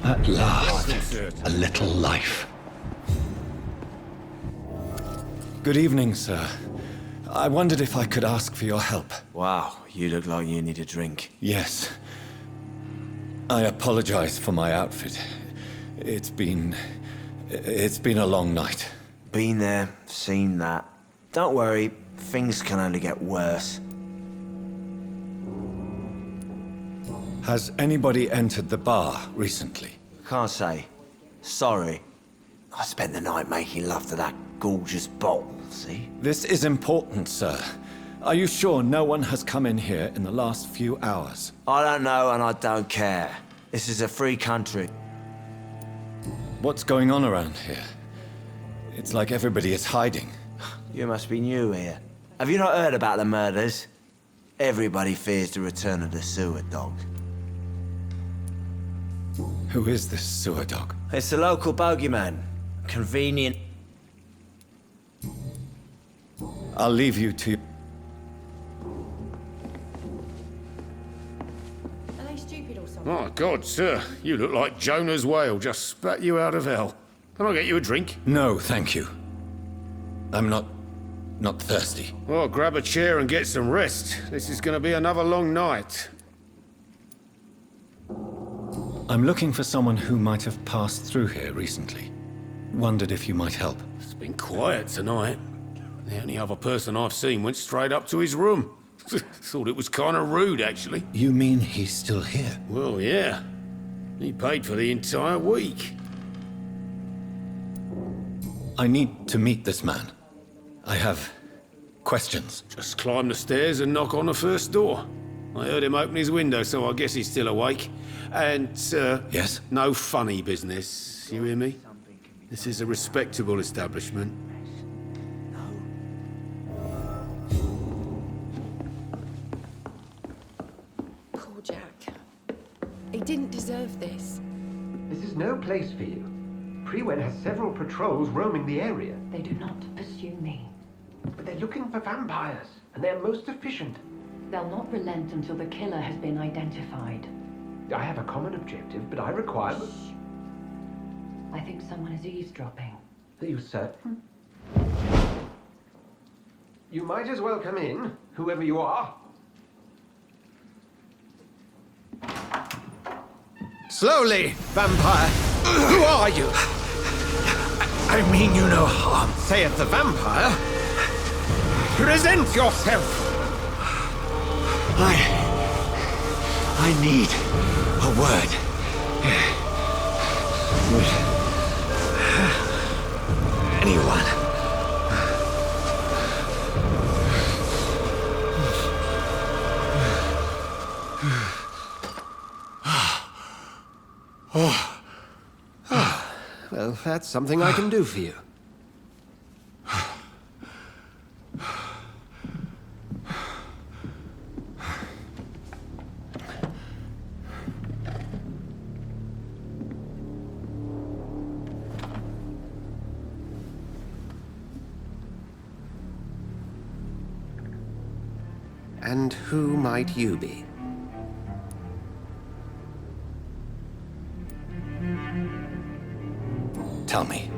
At last, a little life. Good evening, sir. I wondered if I could ask for your help. Wow, you look like you need a drink. Yes. I apologize for my outfit. It's been a long night. Been there, seen that. Don't worry, things can only get worse. Has anybody entered the bar recently? Can't say. Sorry. I spent the night making love to that gorgeous bottle, see? This is important, sir. Are you sure no one has come in here in the last few hours? I don't know and I don't care. This is a free country. What's going on around here? It's like everybody is hiding. You must be new here. Have you not heard about the murders? Everybody fears the return of the sewer dog. Who is this sewer dog? It's the local bogeyman. Convenient. I'll leave you to... Are they stupid or something? My God, sir, you look like Jonah's whale just spat you out of hell. Can I get you a drink? No, thank you. I'm not thirsty. Well, grab a chair and get some rest. This is going to be another long night. I'm looking for someone who might have passed through here recently. Wondered if you might help. It's been quiet tonight. The only other person I've seen went straight up to his room. Thought it was kind of rude, actually. You mean he's still here? Well, yeah. He paid for the entire week. I need to meet this man. I have questions. Just climb the stairs and knock on the first door. I heard him open his window, so I guess he's still awake. And, Yes? no funny business. You hear me? This is a respectable establishment. Poor Jack. He didn't deserve this. This is no place for you. Prewen has several patrols roaming the area, They do not pursue me. but they're looking for vampires, and they're most efficient. They'll not relent until the killer has been identified. I have a common objective, but I require... I think someone is eavesdropping. Are you certain? You might as well come in, whoever you are. Slowly, vampire! Who are you? I mean you no harm, saith the vampire. Present yourself! I need a word. Would anyone? Well, that's something I can do for you. And who might you be? Tell me,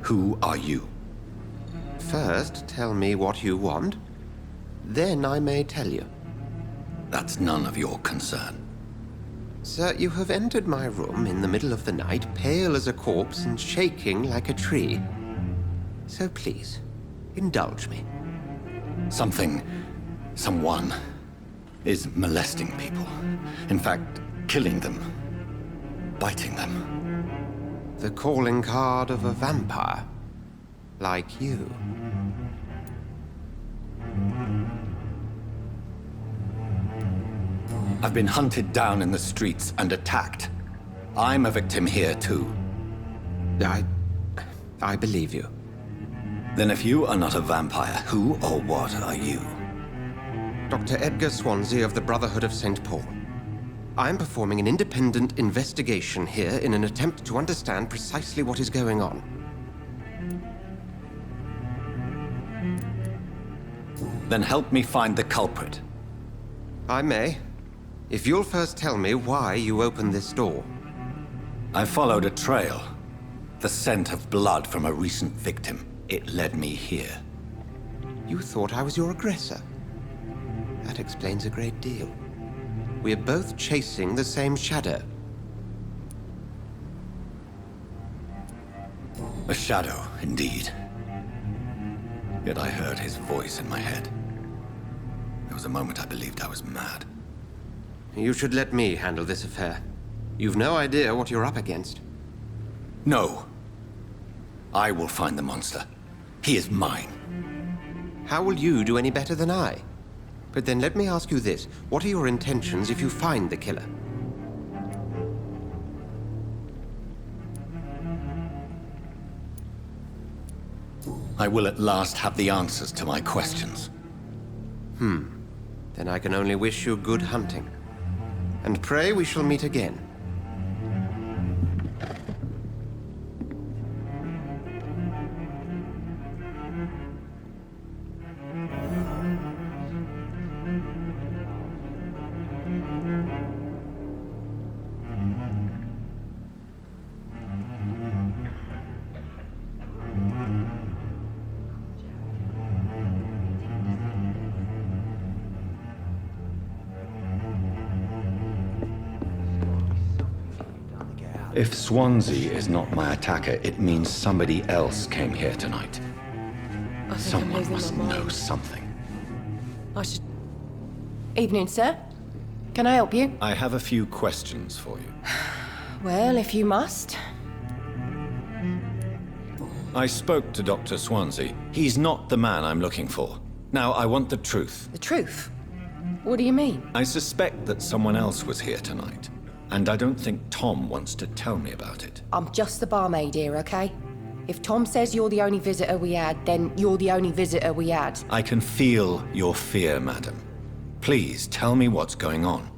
who are you? First, tell me what you want. Then I may tell you. That's none of your concern. Sir, you have entered my room in the middle of the night, pale as a corpse and shaking like a tree. So please, indulge me. Someone is molesting people. In fact, killing them. Biting them. The calling card of a vampire. Like you. I've been hunted down in the streets and attacked. I'm a victim here too. I believe you. Then if you are not a vampire, who or what are you? Dr. Edgar Swansea of the Brotherhood of St. Paul. I'm performing an independent investigation here in an attempt to understand precisely what is going on. Then help me find the culprit. I may, if you'll first tell me why you opened this door. I followed a trail. The scent of blood from a recent victim. It led me here. You thought I was your aggressor. That explains a great deal. We're both chasing the same shadow. A shadow, indeed. Yet I heard his voice in my head. There was a moment I believed I was mad. You should let me handle this affair. You've no idea what you're up against. No. I will find the monster. He is mine. How will you do any better than I? But then let me ask you this. What are your intentions if you find the killer? I will at last have the answers to my questions. Then I can only wish you good hunting. And pray we shall meet again. If Swansea is not my attacker, it means somebody else came here tonight. I think I'm Someone losing must my know mind. something. I should... Evening, sir. Can I help you? I have a few questions for you. Well, if you must. I spoke to Dr. Swansea. He's not the man I'm looking for. Now, I want the truth. The truth? What do you mean? I suspect that someone else was here tonight. And I don't think Tom wants to tell me about it. I'm just the barmaid here, okay? If Tom says you're the only visitor we had, then you're the only visitor we had. I can feel your fear, madam. Please, tell me what's going on.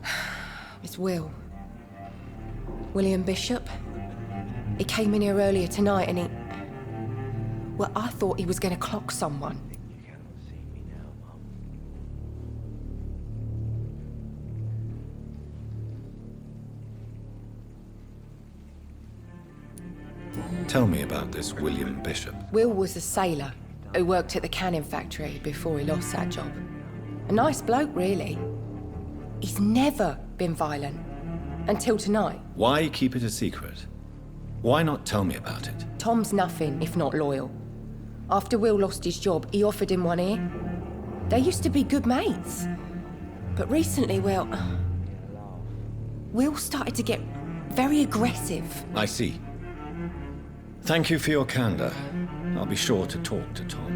It's Will. William Bishop. He came in here earlier tonight and he... Well, I thought he was going to clock someone. Tell me about this William Bishop. Will was a sailor who worked at the canning factory before he lost that job. A nice bloke, really. He's never been violent. Until tonight. Why keep it a secret? Why not tell me about it? Tom's nothing if not loyal. After Will lost his job, he offered him one ear. They used to be good mates. But recently, well... Will started to get very aggressive. I see. Thank you for your candor. I'll be sure to talk to Tom.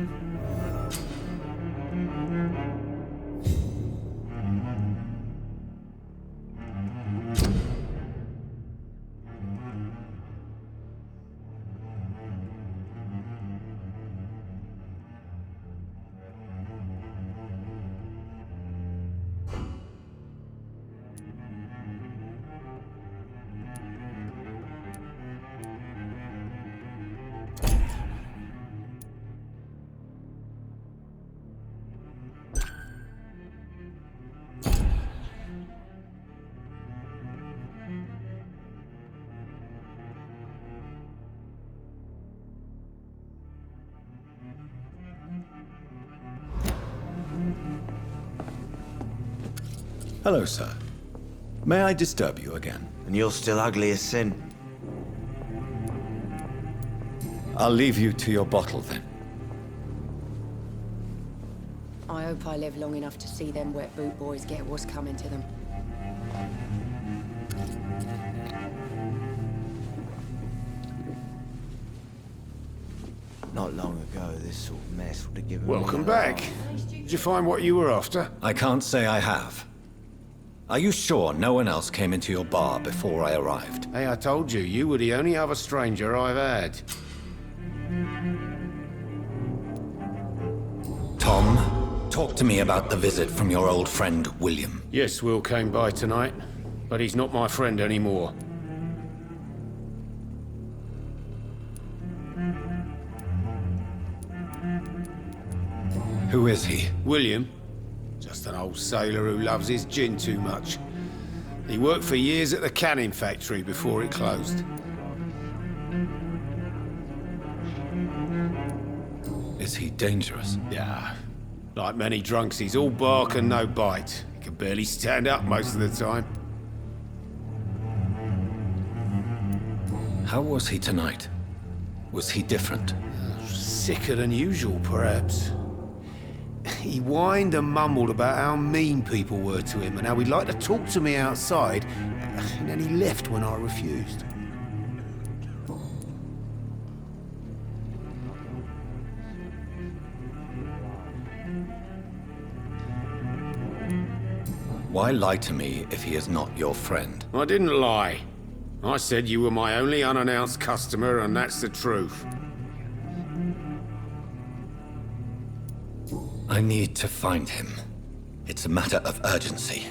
Hello, sir. May I disturb you again? And you're still ugly as sin. I'll leave you to your bottle, then. I hope I live long enough to see them wet boot boys get what's coming to them. Not long ago, this sort of mess would have given me Welcome a back. laugh. Did you find what you were after? I can't say I have. Are you sure no one else came into your bar before I arrived? Hey, I told you, you were the only other stranger I've had. Tom, talk to me about the visit from your old friend, William. Yes, Will came by tonight, but he's not my friend anymore. Who is he? William? Just an old sailor who loves his gin too much. He worked for years at the canning factory before it closed. Is he dangerous? Yeah. Like many drunks, he's all bark and no bite. He can barely stand up most of the time. How was he tonight? Was he different? Sicker than usual, perhaps. He whined and mumbled about how mean people were to him and how he'd like to talk to me outside, and then he left when I refused. Why lie to me if he is not your friend? I didn't lie. I said you were my only unannounced customer, and that's the truth. I need to find him. It's a matter of urgency.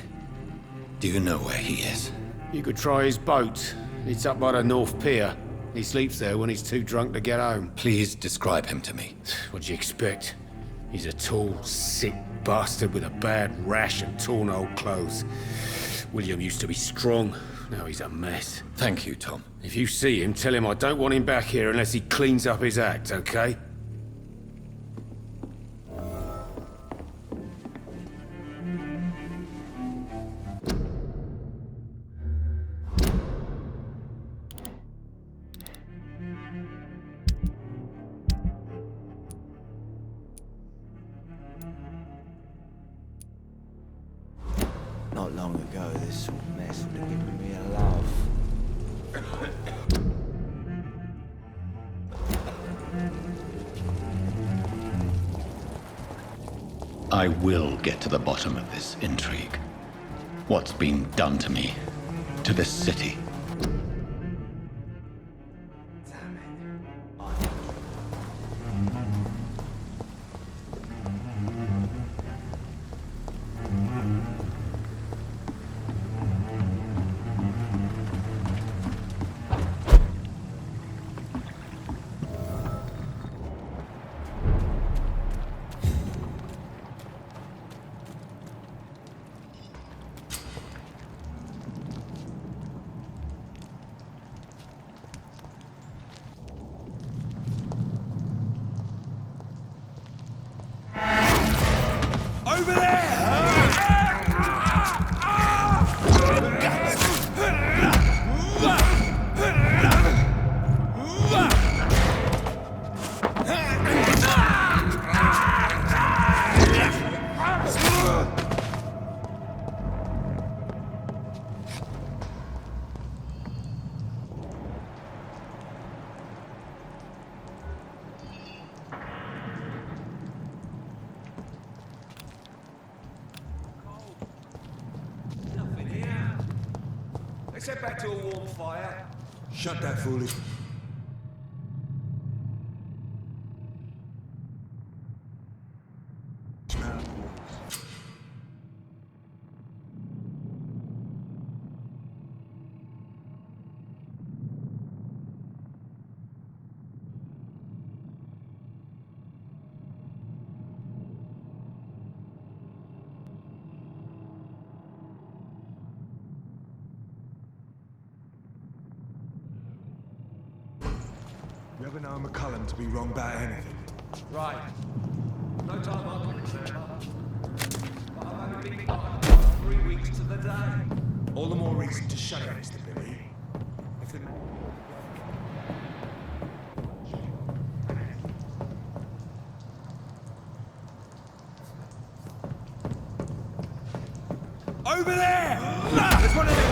Do you know where he is? You could try his boat. It's up by the North Pier. He sleeps there when he's too drunk to get home. Please describe him to me. What'd you expect? He's a tall, sick bastard with a bad rash and torn old clothes. William used to be strong. Now he's a mess. Thank you, Tom. If you see him, tell him I don't want him back here unless he cleans up his act, okay? Not long ago, this sort of mess would have given me a laugh. I will get to the bottom of this intrigue. What's been done to me, to this city. Over there! Let's head back to a warm fire. Shut that foolish. You ever know McCullum to be wrong about anything? Right. No time I can remember. But I've only been gone 3 weeks to the day. All the more reason to shut it, Mr. Billy. If the... Over there! There's one of them!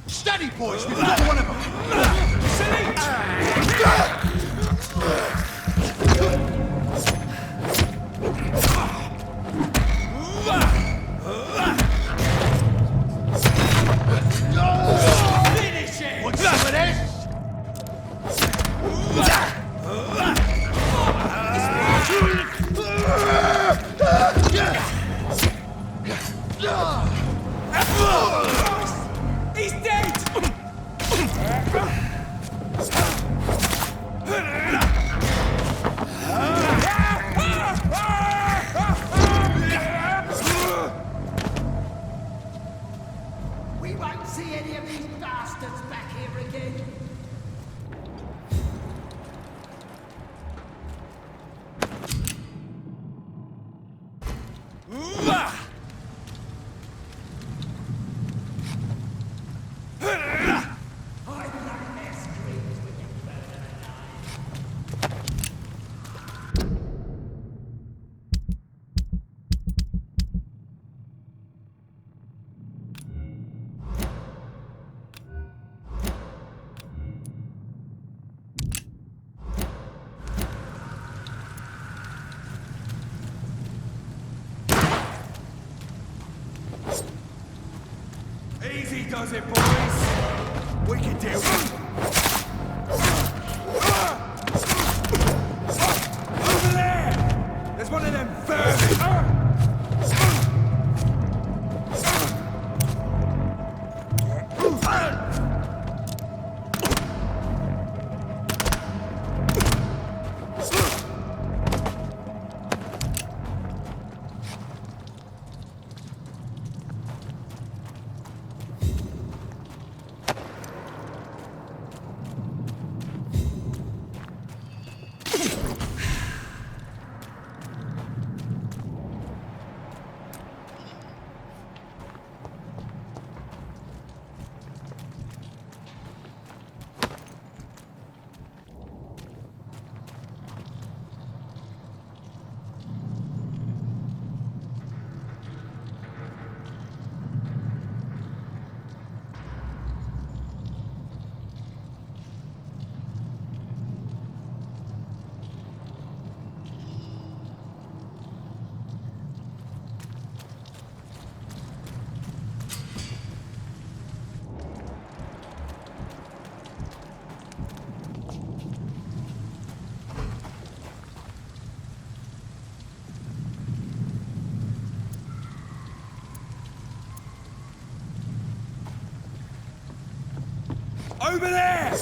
Steady, boys! We've got one of them! does it, boys. We can deal with it. Over there! There's one of them vermin! Over there!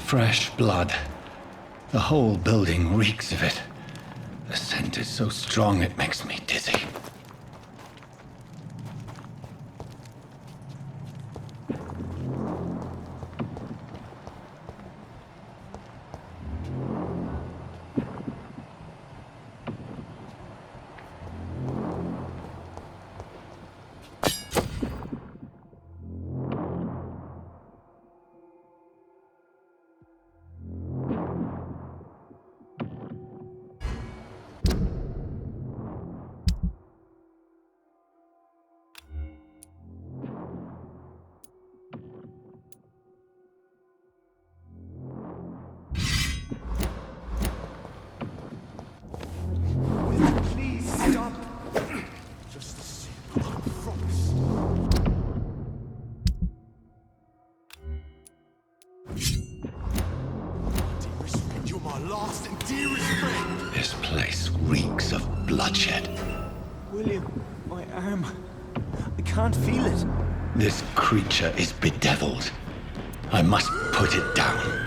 Fresh blood. The whole building reeks of it. The scent is so strong it makes me dizzy. Please stop. Just a secret, I promise. Dearest friend, you're my last and dearest friend. This place reeks of bloodshed. William, my arm. I can't feel it. This creature is bedeviled. I must put it down.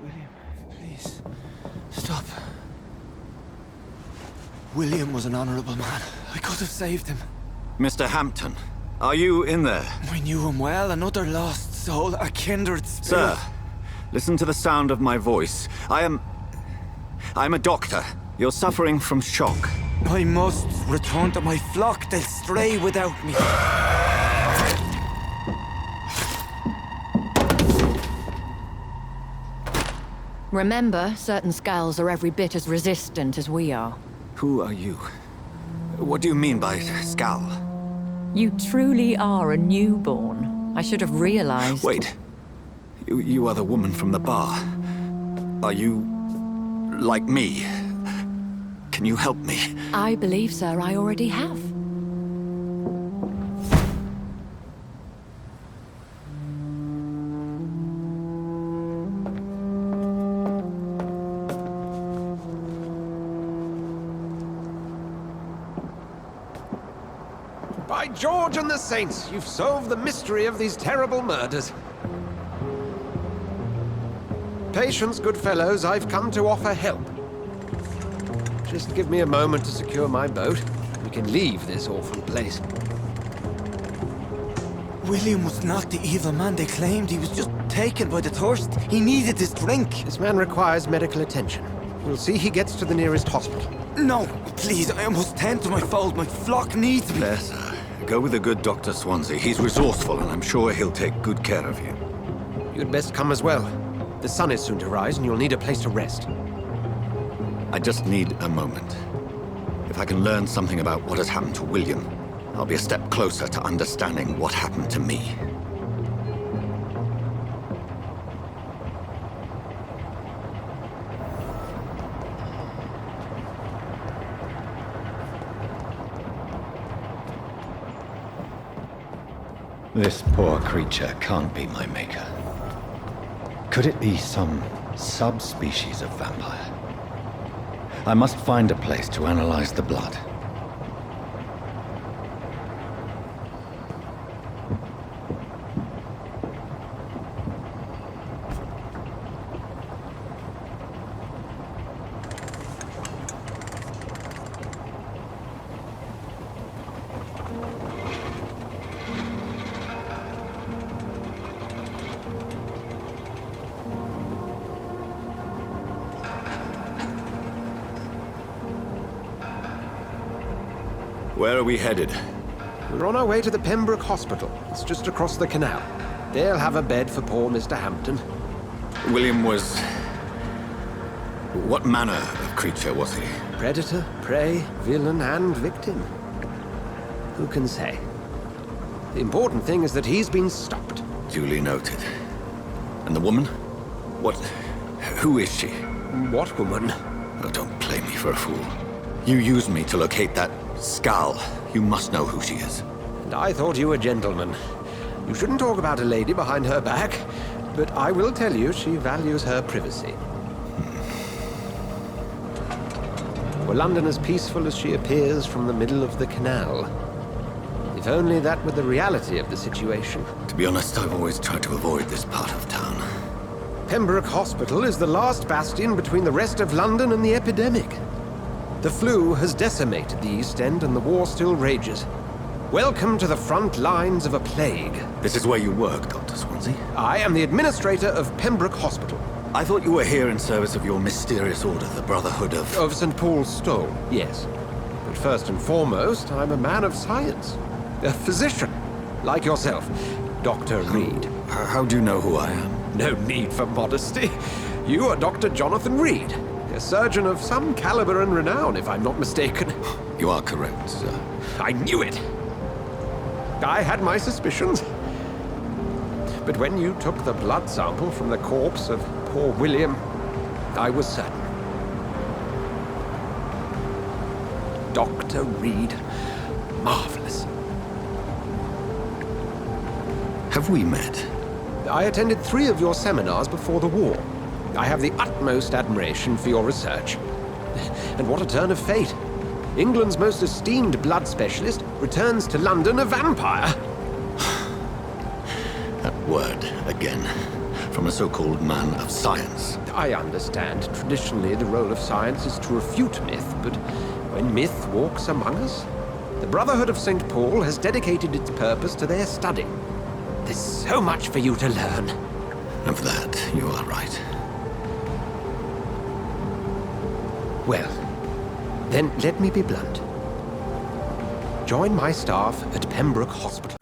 William, please. Stop. William was an honorable man. I could have saved him. Mr. Hampton, are you in there? I knew him well, another lost soul, a kindred spirit. Sir, listen to the sound of my voice. I'm a doctor. You're suffering from shock. I must return to my flock. They'll stray without me. Remember, certain skulls are every bit as resistant as we are. Who are you? What do you mean by Skal? You truly are a newborn. I should have realized. Wait. You are the woman from the bar. Are you... like me? Can you help me? I believe, sir, I already have. By George and the Saints, you've solved the mystery of these terrible murders. Patience, good fellows, I've come to offer help. Just give me a moment to secure my boat. We can leave this awful place. William was not the evil man they claimed. He was just taken by the thirst. He needed this drink. This man requires medical attention. We'll see he gets to the nearest hospital. No, please, I must tend to my fold. My flock needs me. There, sir. Go with the good Dr. Swansea. He's resourceful, and I'm sure he'll take good care of you. You'd best come as well. The sun is soon to rise, and you'll need a place to rest. I just need a moment. If I can learn something about what has happened to William, I'll be a step closer to understanding what happened to me. This poor creature can't be my maker. Could it be some subspecies of vampire? I must find a place to analyze the blood. Where are we headed? We're on our way to the Pembroke Hospital. It's just across the canal. They'll have a bed for poor Mr. Hampton. William was... What manner of creature was he? Predator, prey, villain, and victim. Who can say? The important thing is that he's been stopped. Duly noted. And the woman? What... Who is she? What woman? Oh, don't play me for a fool. You used me to locate that skull. You must know who she is. And I thought you a gentleman. You shouldn't talk about a lady behind her back, but I will tell you she values her privacy. Were London as peaceful as she appears from the middle of the canal? If only that were the reality of the situation. To be honest, I've always tried to avoid this part of town. Pembroke Hospital is the last bastion between the rest of London and the epidemic. The flu has decimated the East End and the war still rages. Welcome to the front lines of a plague. This is where you work, Dr. Swansea? I am the administrator of Pembroke Hospital. I thought you were here in service of your mysterious order, the Brotherhood of... Of St. Paul's Stole, yes. But first and foremost, I'm a man of science. A physician, like yourself, Dr. Reed. How do you know who I am? No need for modesty. You are Dr. Jonathan Reed, a surgeon of some caliber and renown, if I'm not mistaken. You are correct, sir. I knew it! I had my suspicions. But when you took the blood sample from the corpse of poor William, I was certain. Dr. Reed. Marvelous. Have we met? I attended 3 of your seminars before the war. I have the utmost admiration for your research. And what a turn of fate. England's most esteemed blood specialist returns to London a vampire. That word, again. From a so-called man of science. I understand. Traditionally, the role of science is to refute myth, but when myth walks among us, the Brotherhood of St. Paul has dedicated its purpose to their study. There's so much for you to learn. Of that, you are right. Well, then let me be blunt. Join my staff at Pembroke Hospital.